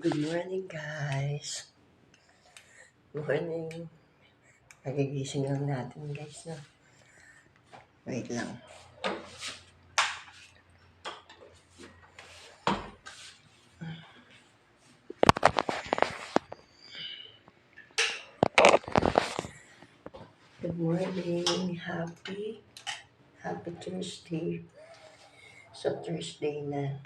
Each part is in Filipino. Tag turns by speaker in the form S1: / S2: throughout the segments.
S1: Good morning, guys. Morning. Nagigising lang natin, guys, no? Wait lang. Good morning. Happy Thursday. So, Thursday na.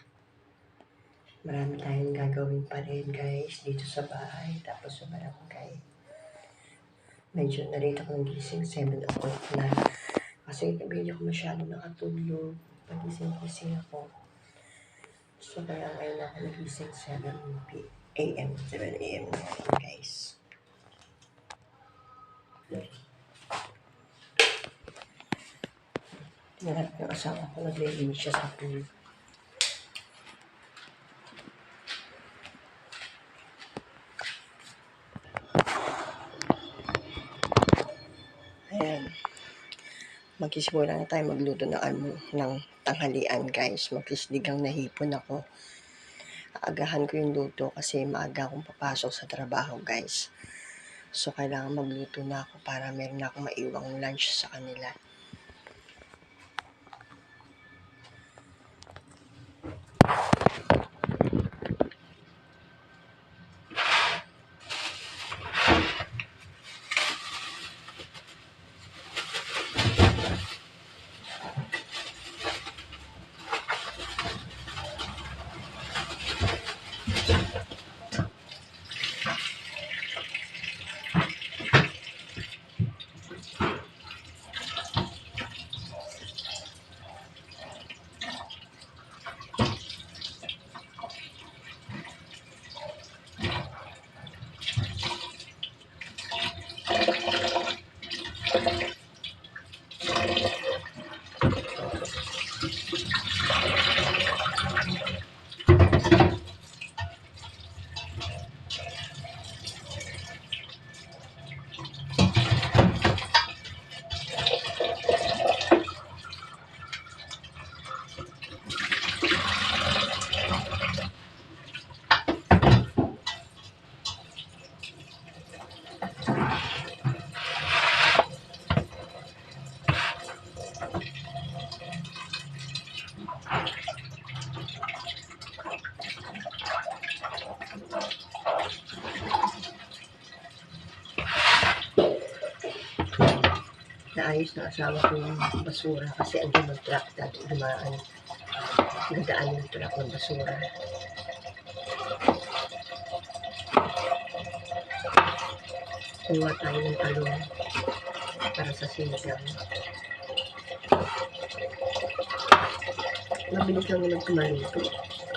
S1: Marami tayong gagawin pa rin, guys, dito sa bahay. Tapos sa barangay. Medyo na-late ako ng gising, 7 o'clock na. Kasi hindi ako masyado nakatulog. Pagising-gising ako. So, kaya ngayon ako nagising 7 a.m. guys. Tinarap yung asawa ko, naglilinis siya sa pool. Ayan. Magsisimula na tayo magluto ng tanghalian, guys. Magkisdigang nahipon ako. Aagahan ko yung luto kasi maaga akong papasok sa trabaho, guys. So, kailangan magluto na ako para meron na akong maiwang lunch sa kanila. Naayos na asawa ko yung basura kasi andun yung truck dati dumaan. Nadaan yung truck ng basura. Kuha tayo ng talong para sa sinigang. Mabilis lang naman tumaluto.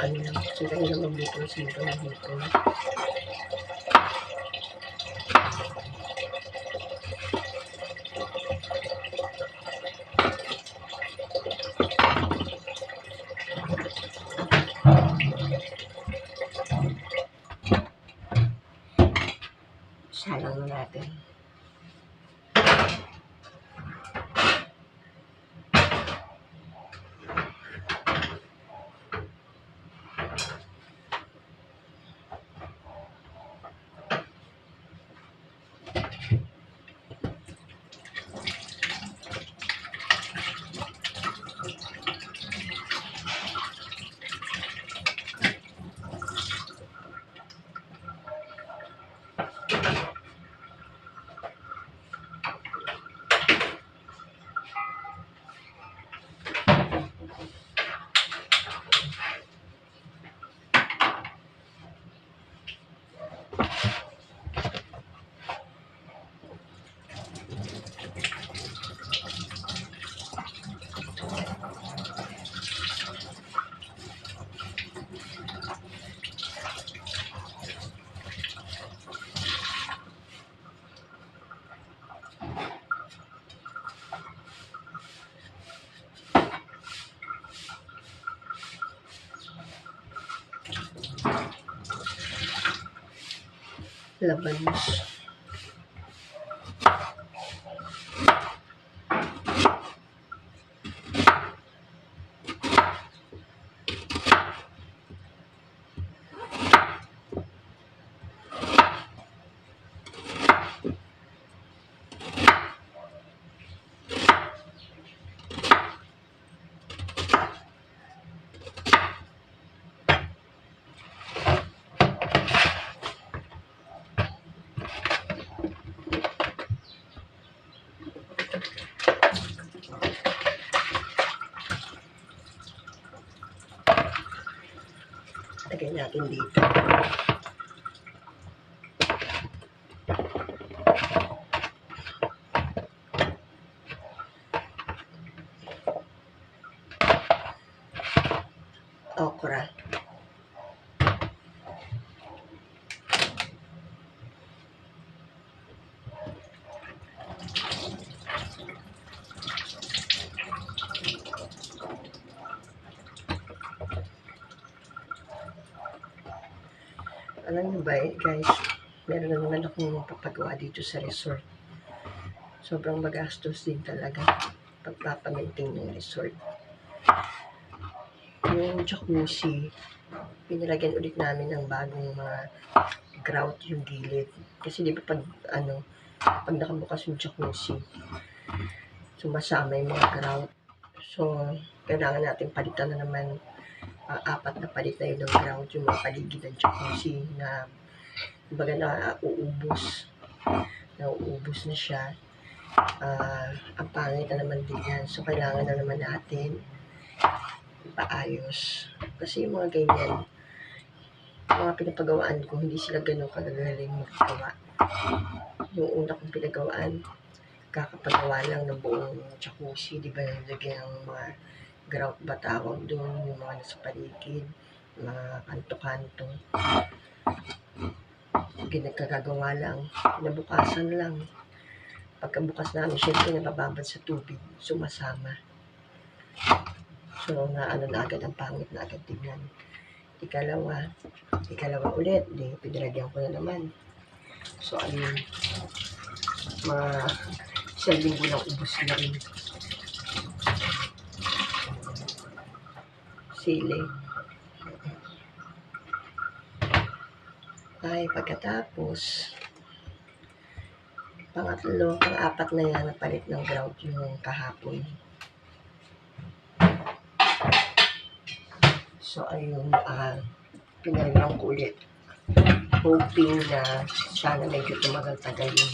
S1: Ano lang, sila lang magluto ng sinigang ng hipon. Salang na natin. labanos. Lagay natin dito. Okra. Alam niyo ba guys, meron na naman akong papagawa dito sa resort. Sobrang magastos din talaga pagpapamaintain ng resort. Yung jacuzzi, pinilagyan ulit namin ng bagong mga grout yung gilid. Kasi di ba pag nakabukas yung jacuzzi, sumasama yung mga grout. So, kailangan natin palitan na naman 4 na palit na yun ng grout, yung mga paligid ng jacuzzi na kumbaga nauubos na siya. Ang pangit na naman din yan. So, kailangan na naman natin ipaayos. Kasi yung mga ganyan, mga pinapagawaan ko, hindi sila ganun kagagaling magagawa. Yung una kong pinagawaan, kakapagawa lang ng buong jacuzzi, di ba, lagyan ng mga grout ba tawag doon, yung mga nasa paligid, mga kanto-kanto. Ginagkagawa lang, kinabukasan lang. Pagkabukas namin, syempre nabababad sa tubig, sumasama. So, na agad, ang pangit na agad tingnan. Ikalawa ulit, di, pinilagyan ko na naman. So, ayun, mga 1 linggo lang ubos na rin. Sili. Ay, pagkatapos, pang-4 na yan, napalit ng grout yung kahapon. So, ayun, pinalagyan ko ulit. Hoping na sana medyo tumagal-tagal yun.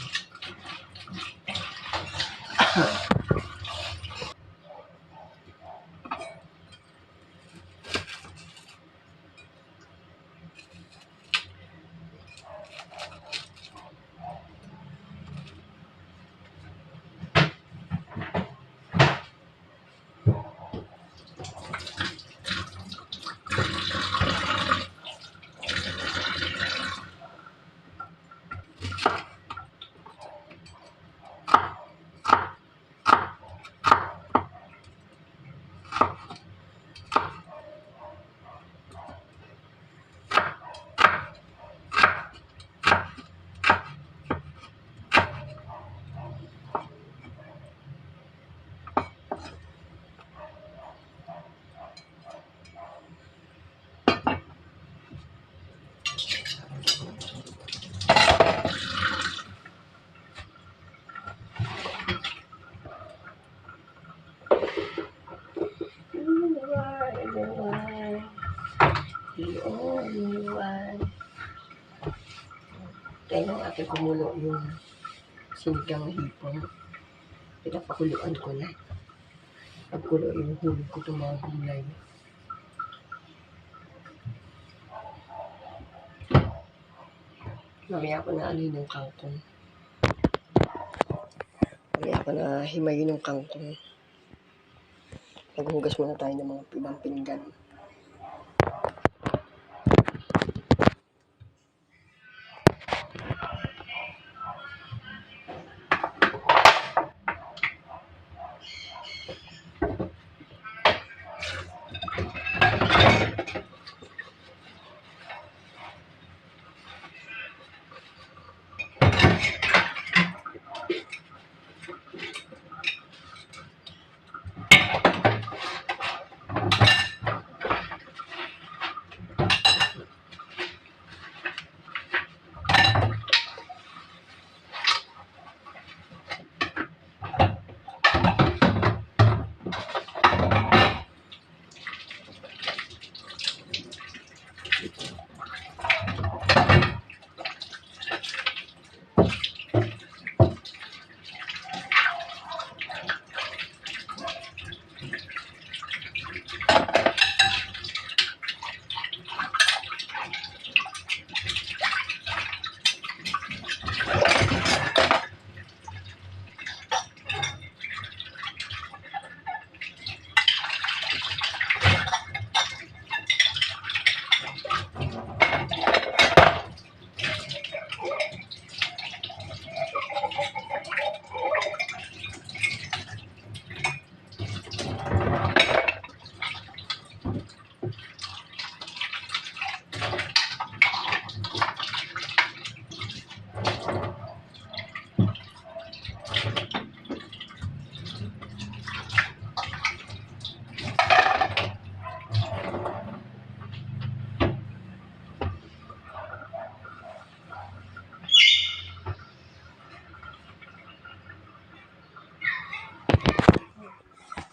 S1: Kaya nang aking kumulo yung sinigang na hipon, pinapakuluan ko na. Pagkulo yung hulog ko itong mga gulay. Mamaya ko na yung kangkong. Mamaya ko na himayin yung kangkong. Maghugas muna tayo ng mga ibang pinggan.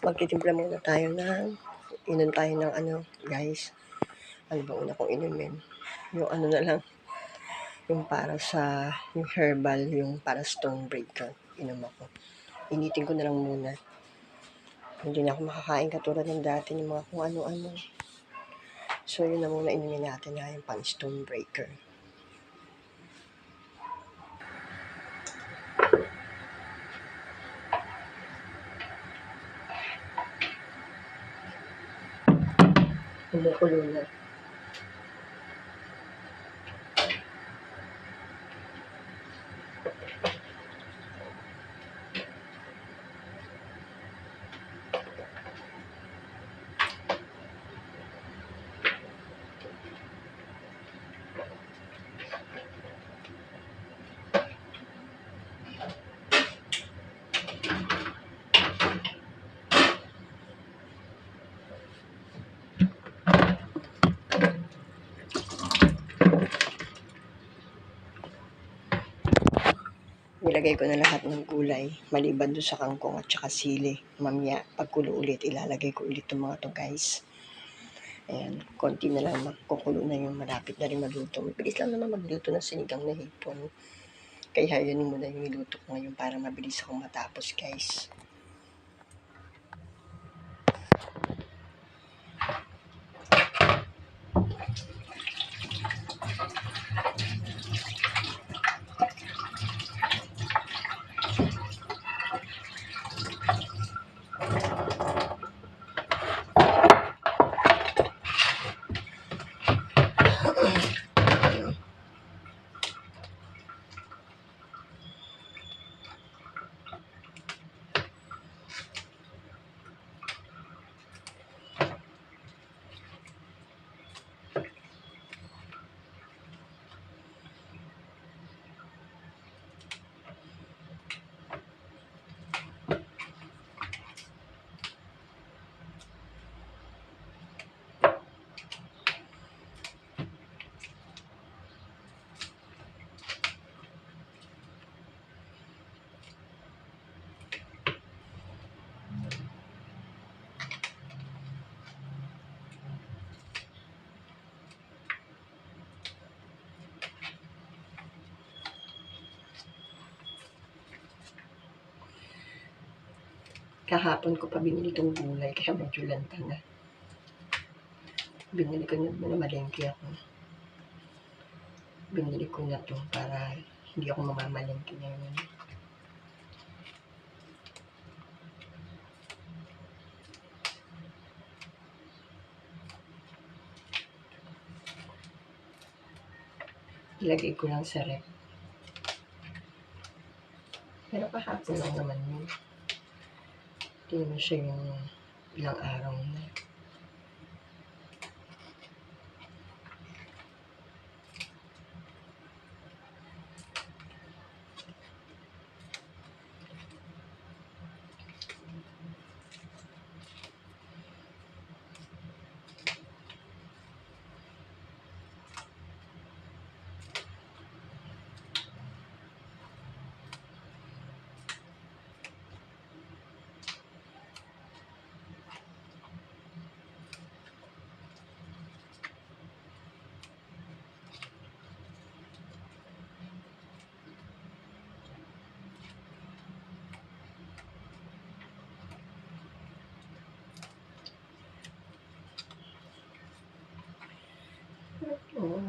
S1: Magtitimpla muna tayo inom tayo ng guys. Ano ba una kong inumin? Yung na lang, yung para sa, yung herbal, yung para stone breaker. Inom ako. Initin ko na lang muna. Hindi na ako makakain katulad ng dati ng mga kung ano-ano. So, yun na muna inumin natin yung pan stone breaker. Kumukulo na. Nilagay ko na lahat ng gulay, maliban doon sa kangkong at saka sili. Mamaya, pagkulo ulit, ilalagay ko ulit itong mga to guys. Ayan, konti na lang magkukulo na yung malapit na rin maluto. Mabilis lang naman magluto ng sinigang na hipon. Kaya yun muna yung niluto ko ngayon para mabilis akong matapos guys. Kahapon ko pa binili itong gulay, kaya medyo lanta na. Binili ko na malengke ako. Binili ko na to para hindi ako mamamalengke ngayon. Ilagay ko lang sa rep. Pero kahapon lang naman yun. Hindi naman siya yung ilang araw na. Gasa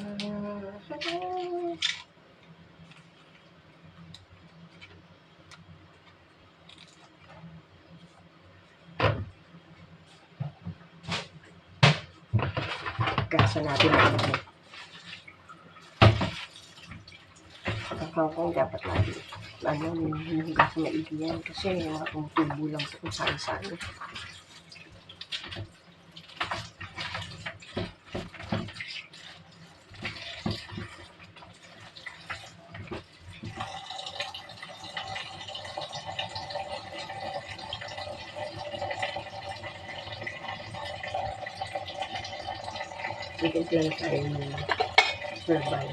S1: natin ito. Kung dapat natin yung gasa na yan kasi yung mga tumutubo lang ito kung saan-saan. Bigyan lang tayo ng verbal.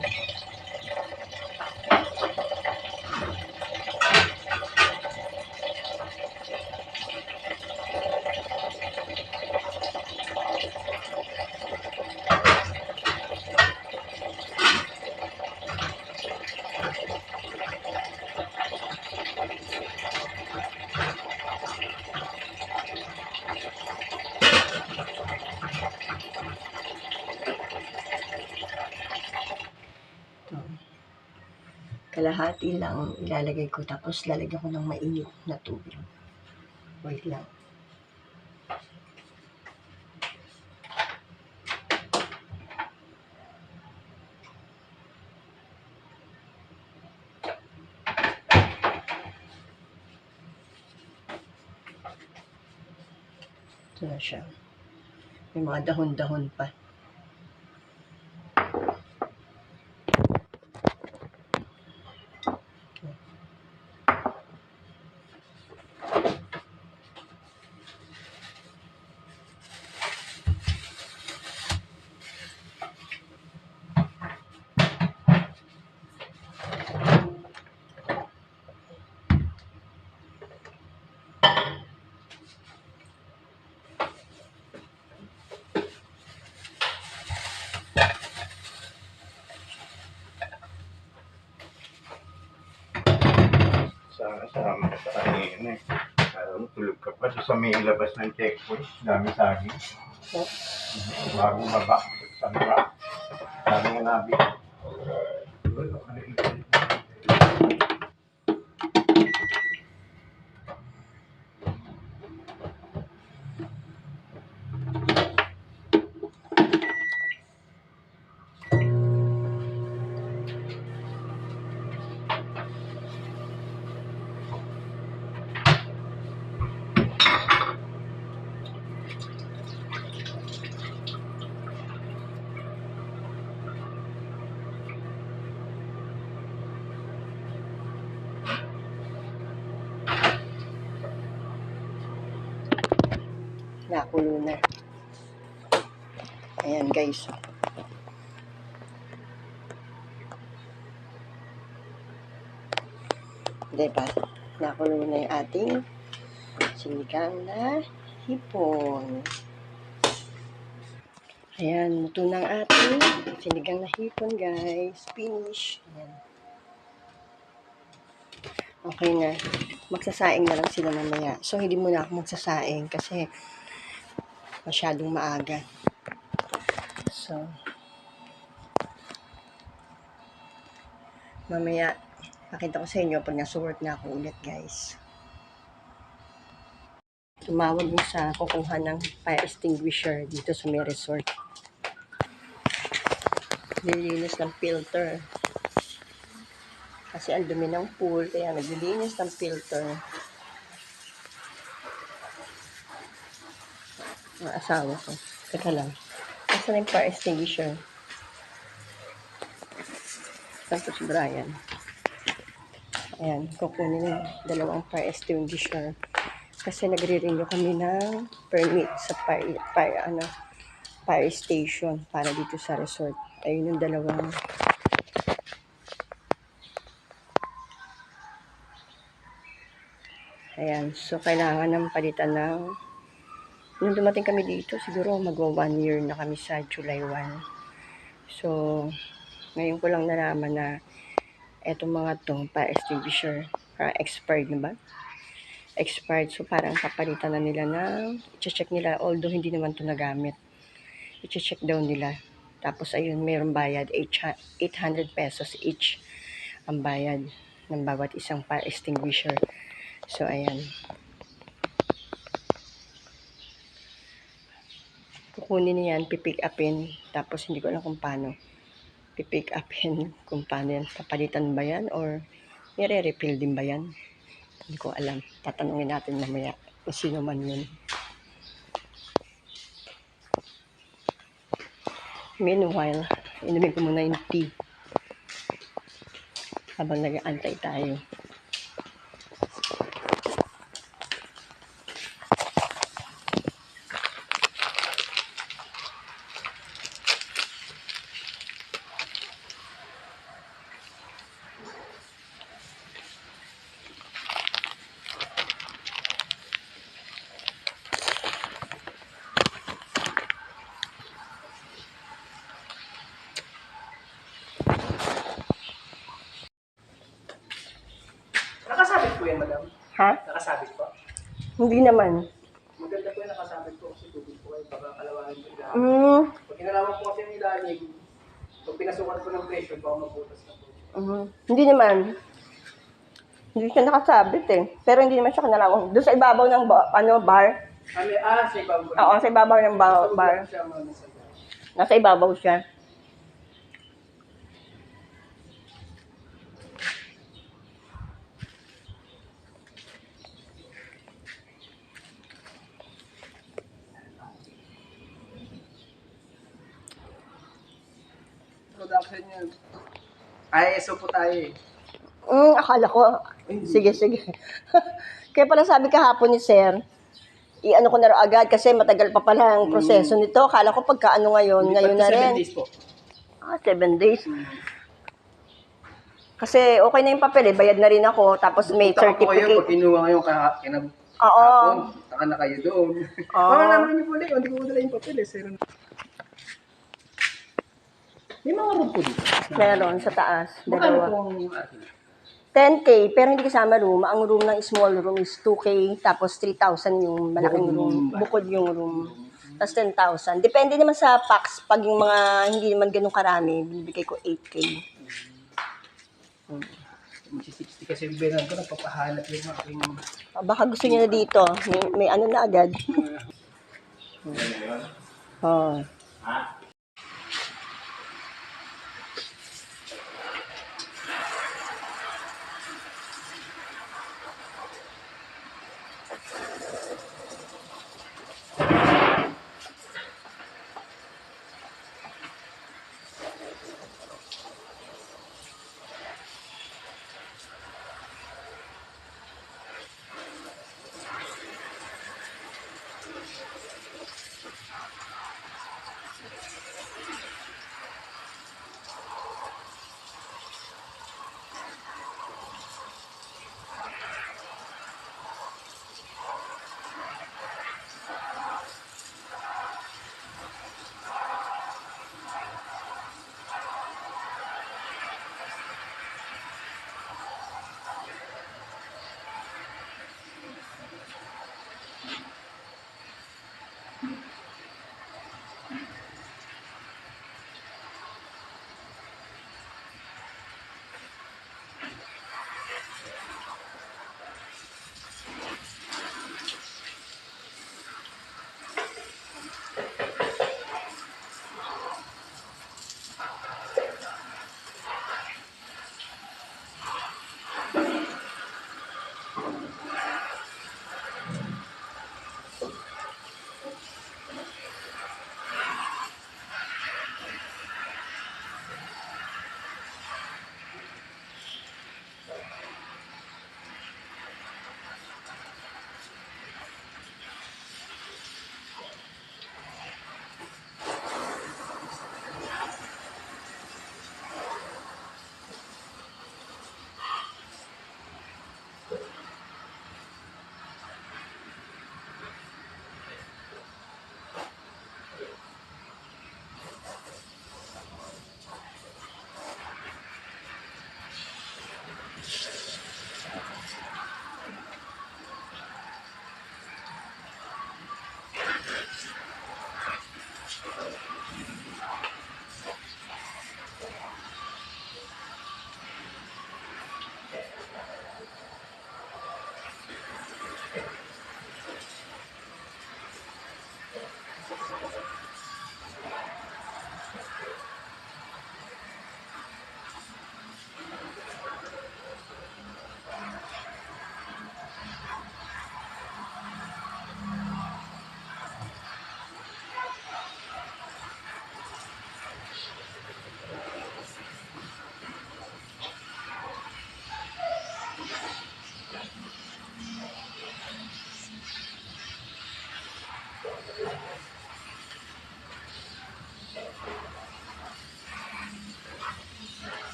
S1: Kalahati lang ilalagay ko tapos lalagyan ko ng mainit na tubig. Wait lang. Ito na siya. May mga dahon-dahon pa.
S2: Sama ka sa kanina eh. Alam mo, tulog ka pa sa may labas ng checkpoint. Dami saging. Bago baba. Sa baba. Dami nga nabi.
S1: Nakulo na. Ayan guys. Diba? Nakulo na yung ating sinigang na hipon. Ayan, luto ng ating sinigang na hipon guys. Finish. Ayan. Okay na. Magsasaing na lang sila mamaya. So, hindi muna ako magsasaing kasi masyadong maaga. So, mamaya, pakita ko sa inyo pag nasa work na ako ulit, guys. Tumawag mo sa kukuha ng fire extinguisher dito sa may resort. Nililinis ng filter. Kasi ang dumi ng pool, kaya naglilinis ng filter. Ang asawa ko. Teka lang. Nasaan yung fire extinguisher? Tapos Brian. Ayan, kukunin yung dalawang fire extinguisher. Kasi nagre-renew kami ng permit sa fire station para dito sa resort. Ayun yung dalawang ayan, so kailangan ng palitan ng nung dumating kami dito, siguro magwa 1 year na kami sa July 1. So, ngayon ko lang nalaman na etong mga to, fire extinguisher, expired na ba? Expired, so parang papalitan na nila ng i-check nila, although hindi naman to nagamit. I-check daw nila. Tapos ayun, mayroong bayad, 800 pesos each ang bayad ng bawat isang fire extinguisher. So ayan. Kukunin niyan, pipick upin, tapos hindi ko alam kung paano. Pipick upin kung paano yan. Papalitan ba yan or nire-refill din ba yan? Hindi ko alam. Tatanungin natin mamaya kung sino man yun. Meanwhile, inumin ko muna yung tea. Habang nag-aantay tayo.
S3: Nakasabit po yan, madam.
S1: Ha?
S3: Nakasabit po.
S1: Hindi naman.
S3: Maganda po yung nakasabit po kasi tubig po ay baka kalawangin po ilalim.
S1: Mm,
S3: Pag kinalaman po kasi yung ilalim, pag pinasukan po ng pressure, baka mabutas na po.
S1: hindi naman. Hindi siya nakasabit eh. Pero hindi naman siya kanalawang. Doon sa ibabaw ng bar.
S3: Sa ibang po.
S1: Oo, sa ibabaw ng bar.
S3: Siya mga nasa
S1: Nasa ibabaw siya.
S3: production yun. ISO po tayo eh.
S1: Akala ko. Sige. Kaya pala sabi kahapon ni Sir, i-ano ko na raw agad kasi matagal pa pala ang proseso nito. Akala ko pagka ano ngayon na rin.
S3: 7 days po.
S1: 7 days. Kasi okay na yung papel eh, bayad na rin ako, tapos may
S3: Punta po kayo pag
S1: certificate.
S3: kinuha ngayon
S1: Oo.
S3: taka na kayo doon.
S1: Oo.
S3: Baka naman niyo po ulit, hindi ko dala yung papel eh. Sir. May mga room po dito.
S1: Meron sa taas,
S3: Magkano
S1: dalawa.
S3: po ang
S1: 10K, pero hindi kasama room. Ang room ng small room is 2K, tapos 3,000 yung malaking room. Bukod yung room. Tapos 10,000. Depende naman sa packs. Pag yung mga hindi naman ganun karami, bibigay ko 8K.
S3: Mag-60 kasi yung bilang ko, nagpapahanap yung aking...
S1: Baka gusto niya na dito. May ano na agad. Oh.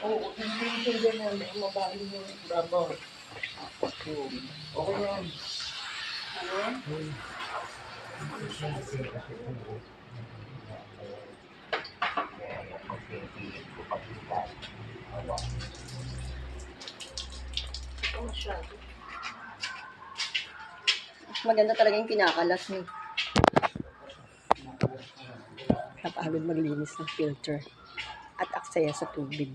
S3: Oo, hindi ganyan. Mabali yung rubber. Okay yan.
S1: Maganda talaga yung kinakalas niyo. Napagod maglinis ng filter at aksaya sa tubig.